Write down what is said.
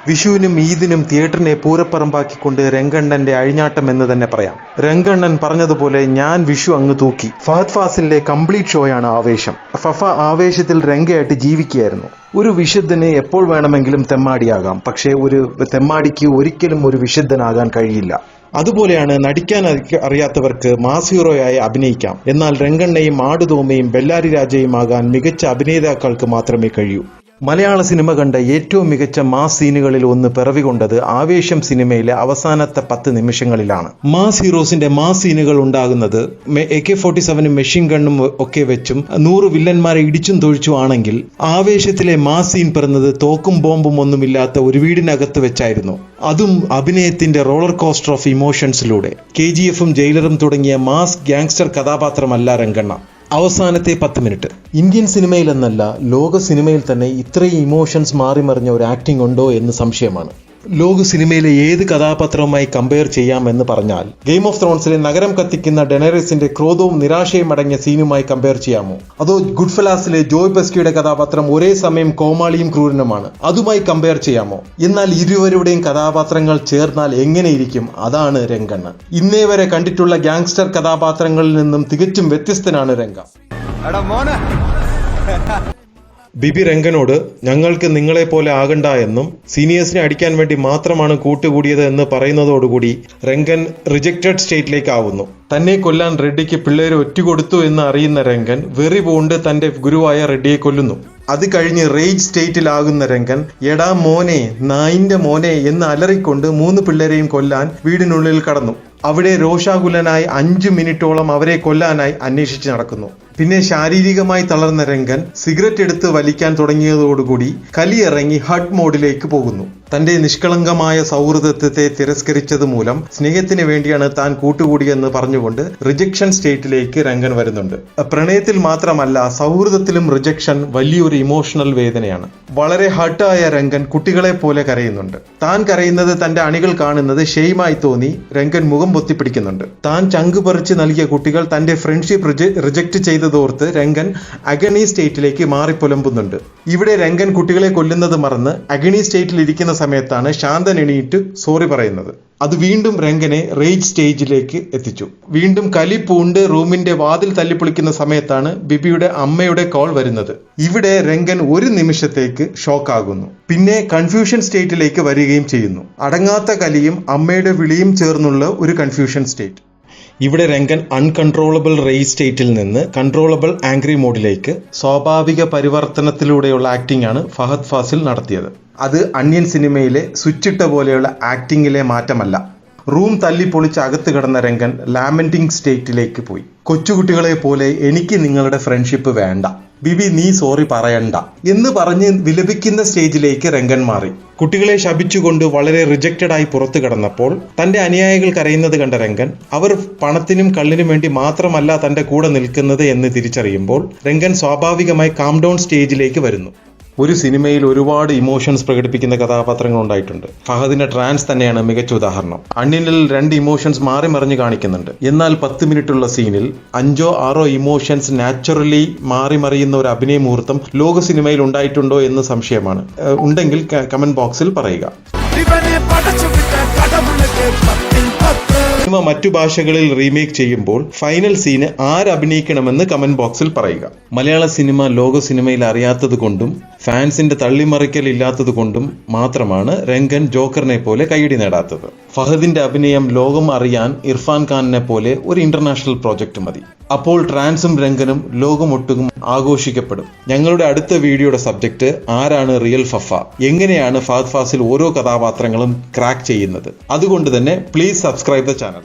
വിഷുവിനും ഈദിനും തിയേറ്ററിനെ പൂരപ്പറമ്പാക്കിക്കൊണ്ട് രംഗണ്ണന്റെ അഴിഞ്ഞാട്ടം എന്ന് തന്നെ പറയാം. രംഗണ്ണൻ പറഞ്ഞതുപോലെ ഞാൻ വിഷു അങ്ങ് തൂക്കി. ഫഹദ് ഫാസിലിന്റെ കംപ്ലീറ്റ് ഷോയാണ് ആവേശം. ഫഫ ആവേശത്തിൽ രംഗയായിട്ട് ജീവിക്കുകയായിരുന്നു. ഒരു വിശുദ്ധന് എപ്പോൾ വേണമെങ്കിലും തെമ്മാടിയാകാം, പക്ഷേ ഒരു തെമ്മാടിക്ക് ഒരിക്കലും ഒരു വിശുദ്ധനാകാൻ കഴിയില്ല. അതുപോലെയാണ് നടിക്കാൻ അറിയാത്തവർക്ക് മാസ് ഹീറോയായി അഭിനയിക്കാം. എന്നാൽ രംഗണ്ണയും ആടുതോമയും ബെല്ലാരി രാജയും ആകാൻ മികച്ച അഭിനേതാക്കൾക്ക് മാത്രമേ കഴിയൂ. മലയാള സിനിമ കണ്ട ഏറ്റവും മികച്ച മാസ് സീനുകളിൽ ഒന്ന് പിറവികൊണ്ടത് ആവേശം സിനിമയിലെ അവസാനത്തെ 10 നിമിഷങ്ങളിലാണ്. മാസ് ഹീറോസിന്റെ മാസ് സീനുകൾ ഉണ്ടാകുന്നത് AK-47 മെഷീൻ ഗണ്ണും ഒക്കെ വെച്ചും 100 വില്ലന്മാരെ ഇടിച്ചും തൊഴിച്ചും ആണെങ്കിൽ ആവേശത്തിലെ മാസ് സീൻ പിറന്നത് തോക്കും ബോംബും ഒന്നുമില്ലാത്ത ഒരു വീടിനകത്ത് വെച്ചായിരുന്നു. അതും അഭിനയത്തിന്റെ റോളർ കോസ്റ്റർ ഓഫ് ഇമോഷൻസിലൂടെ. KGF-ഉം ജയിലറും തുടങ്ങിയ മാസ് ഗാങ്സ്റ്റർ കഥാപാത്രമല്ല രംഗണ്ണ. അവസാനത്തെ 10 മിനിറ്റ് ഇന്ത്യൻ സിനിമയിലെന്നല്ല ലോക സിനിമയിൽ തന്നെ ഇത്രയും ഇമോഷൻസ് മാറിമറിഞ്ഞ ഒരു ആക്ടിംഗ് ഉണ്ടോ എന്ന് സംശയമാണ്. ലോക സിനിമയിലെ ഏത് കഥാപാത്രവുമായി കമ്പയർ ചെയ്യാമെന്ന് പറഞ്ഞാൽ ഗെയിം ഓഫ് ത്രോൺസിലെ നഗരം കത്തിക്കുന്ന ഡെനറിസിന്റെ ക്രോധവും നിരാശയും അടങ്ങിയ സീനുമായി കമ്പയർ ചെയ്യാമോ? അതോ ഗുഡ്ഫെലാസിലെ ജോയ് പെസ്കിയുടെ കഥാപാത്രം ഒരേ സമയം കോമാളിയും ക്രൂരനുമാണ്, അതുമായി കമ്പയർ ചെയ്യാമോ? എന്നാൽ ഇരുവരുടെയും കഥാപാത്രങ്ങൾ ചേർന്നാൽ എങ്ങനെയിരിക്കും? അതാണ് രംഗണ്ണൻ. ഇന്നേ വരെ കണ്ടിട്ടുള്ള ഗാങ്സ്റ്റർ കഥാപാത്രങ്ങളിൽ നിന്നും തികച്ചും വ്യത്യസ്തനാണ് രംഗ. ബിബി രംഗനോട് ഞങ്ങൾക്ക് നിങ്ങളെ പോലെ ആകണ്ട എന്നും സീനിയേഴ്സിനെ അടിക്കാൻ വേണ്ടി മാത്രമാണ് കൂട്ടുകൂടിയത് എന്ന് പറയുന്നതോടുകൂടി രംഗൻ റിജക്റ്റഡ് സ്റ്റേറ്റിലേക്ക് ആവുന്നു. തന്നെ കൊല്ലാൻ റെഡ്ഡിക്ക് പിള്ളേര് ഒറ്റുകൊടുത്തു എന്ന് അറിയുന്ന രംഗൻ വെറി പൂണ്ട് തന്റെ ഗുരുവായ റെഡ്ഡിയെ കൊല്ലുന്നു. അത് കഴിഞ്ഞ് റേജ് സ്റ്റേറ്റിലാകുന്ന രംഗൻ എടാ മോനെ, നായിന്റെ മോനെ എന്ന് അലറിക്കൊണ്ട് 3 പിള്ളേരെയും കൊല്ലാൻ വീടിനുള്ളിൽ കടന്നു. അവിടെ രോഷാകുലനായി 5 മിനിറ്റോളം അവരെ കൊല്ലാനായി അന്വേഷിച്ച് നടക്കുന്നു. പിന്നെ ശാരീരികമായി തളർന്ന രംഗൻ സിഗരറ്റ് എടുത്ത് വലിക്കാൻ തുടങ്ങിയതോടുകൂടി കലിയിറങ്ങി ഹട്ട് മോഡിലേക്ക് പോകുന്നു. തന്റെ നിഷ്കളങ്കമായ സൗഹൃദത്തെ തിരസ്കരിച്ചത് മൂലം സ്നേഹത്തിന് വേണ്ടിയാണ് താൻ കൂട്ടുകൂടിയെന്ന് പറഞ്ഞുകൊണ്ട് റിജക്ഷൻ സ്റ്റേറ്റിലേക്ക് രംഗൻ വരുന്നുണ്ട്. പ്രണയത്തിൽ മാത്രമല്ല സൗഹൃദത്തിലും റിജക്ഷൻ വലിയൊരു ഇമോഷണൽ വേദനയാണ്. വളരെ ഹർട്ടായ രംഗൻ കുട്ടികളെ പോലെ കരയുന്നുണ്ട്. താൻ കരയുന്നത് തന്റെ അണികൾ കാണുന്നത് ഷെയിമായി തോന്നി രംഗൻ മുഖം പൊത്തിപ്പിടിക്കുന്നുണ്ട്. താൻ ചങ്ക് പറിച്ച് നൽകിയ കുട്ടികൾ തന്റെ ഫ്രണ്ട്ഷിപ്പ് റിജക്ട് ചെയ്തതോർത്ത് രംഗൻ അഗണി സ്റ്റേറ്റിലേക്ക് മാറിപ്പൊലമ്പുന്നുണ്ട്. ഇവിടെ രംഗൻ കുട്ടികളെ കൊല്ലുന്നത് മറന്ന് അഗണി സ്റ്റേറ്റിൽ ഇരിക്കുന്ന സമയത്താണ് ശാന്തൻ എണീറ്റ് സോറി പറയുന്നത്. അത് വീണ്ടും രംഗനെ റേജ് സ്റ്റേജിലേക്ക് എത്തിച്ചു. വീണ്ടും കലി പൂണ്ട് റൂമിന്റെ വാതിൽ തല്ലിപ്പൊളിക്കുന്ന സമയത്താണ് ബിബിയുടെ അമ്മയുടെ കോൾ വരുന്നത്. ഇവിടെ രംഗൻ ഒരു നിമിഷത്തേക്ക് ഷോക്കാകുന്നു. പിന്നെ കൺഫ്യൂഷൻ സ്റ്റേറ്റിലേക്ക് വരികയും ചെയ്യുന്നു. അടങ്ങാത്ത കലിയും അമ്മയുടെ വിളിയും ചേർന്നുള്ള ഒരു കൺഫ്യൂഷൻ സ്റ്റേറ്റ്. ഇവിടെ രംഗൻ അൺകൺട്രോളബിൾ റേജ് സ്റ്റേറ്റിൽ നിന്ന് കൺട്രോളബിൾ ആംഗ്രി മോഡിലേക്ക് സ്വാഭാവിക പരിവർത്തനത്തിലൂടെയുള്ള ആക്ടിംഗ് ആണ് ഫഹദ് ഫാസിൽ നടത്തിയത്. അത് അന്യൻ സിനിമയിലെ സ്വിച്ചിട്ട പോലെയുള്ള ആക്ടിങ്ങിലെ മാറ്റമല്ല. റൂം തല്ലിപ്പൊളിച്ച് അകത്ത് കിടന്ന രംഗൻ ലാമെന്റിംഗ് സ്റ്റേറ്റിലേക്ക് പോയി. കൊച്ചുകുട്ടികളെ പോലെ എനിക്ക് നിങ്ങളുടെ ഫ്രണ്ട്ഷിപ്പ് വേണ്ട, ബിബി നീ സോറി പറയണ്ട എന്ന് പറഞ്ഞ് വിലപിക്കുന്ന സ്റ്റേജിലേക്ക് രംഗൻ മാറി. കുട്ടികളെ ശപിച്ചുകൊണ്ട് വളരെ റിജക്റ്റഡ് ആയി പുറത്തു കടന്നപ്പോൾ തന്റെ അനുയായികൾ കരയുന്നത് കണ്ട രംഗൻ അവർ പണത്തിനും കള്ളിനും വേണ്ടി മാത്രമല്ല തന്റെ കൂടെ നിൽക്കുന്നത് എന്ന് തിരിച്ചറിയുമ്പോൾ രംഗൻ സ്വാഭാവികമായി കാം ഡൗൺ സ്റ്റേജിലേക്ക് വരുന്നു. ഒരു സിനിമയിൽ ഒരുപാട് ഇമോഷൻസ് പ്രകടിപ്പിക്കുന്ന കഥാപാത്രങ്ങൾ ഉണ്ടായിട്ടുണ്ട്. ഫഹദിന്റെ ട്രാൻസ് തന്നെയാണ് മികച്ച ഉദാഹരണം. അണ്ണിനിൽ 2 ഇമോഷൻസ് മാറി മറിഞ്ഞ് കാണിക്കുന്നുണ്ട്. എന്നാൽ 10 മിനിറ്റുള്ള സീനിൽ 5-6 ഇമോഷൻസ് നാച്ചുറലി മാറി മറിയുന്ന ഒരു അഭിനയ മുഹൂർത്തം ലോക സിനിമയിൽ ഉണ്ടായിട്ടുണ്ടോ എന്ന് സംശയമാണ്. ഉണ്ടെങ്കിൽ കമന്റ് ബോക്സിൽ പറയുക. സിനിമ മറ്റു ഭാഷകളിൽ റീമേക്ക് ചെയ്യുമ്പോൾ ഫൈനൽ സീന് ആരഭിനയിക്കണമെന്ന് കമന്റ് ബോക്സിൽ പറയുക. മലയാള സിനിമ ലോക സിനിമയിൽ അറിയാത്തത് കൊണ്ടും ഫാൻസിന്റെ തള്ളിമറിക്കൽ ഇല്ലാത്തത് കൊണ്ടും മാത്രമാണ് രംഗൻ ജോക്കറിനെ പോലെ കൈയടി നേടാത്തത്. ഫഹദിന്റെ അഭിനയം ലോകം അറിയാൻ ഇർഫാൻ ഖാനിനെ പോലെ ഒരു ഇന്റർനാഷണൽ പ്രോജക്റ്റ് മതി. അപ്പോൾ ട്രാൻസും രംഗനും ലോകമൊട്ടും ആഘോഷിക്കപ്പെടും. ഞങ്ങളുടെ അടുത്ത വീഡിയോയുടെ സബ്ജക്ട് ആരാണ് റിയൽ ഫഫ, എങ്ങനെയാണ് ഫഹദ് ഫാസിൽ ഓരോ കഥാപാത്രങ്ങളും ക്രാക്ക് ചെയ്യുന്നത്. അതുകൊണ്ട് തന്നെ പ്ലീസ് സബ്സ്ക്രൈബ് ദ ചാനൽ.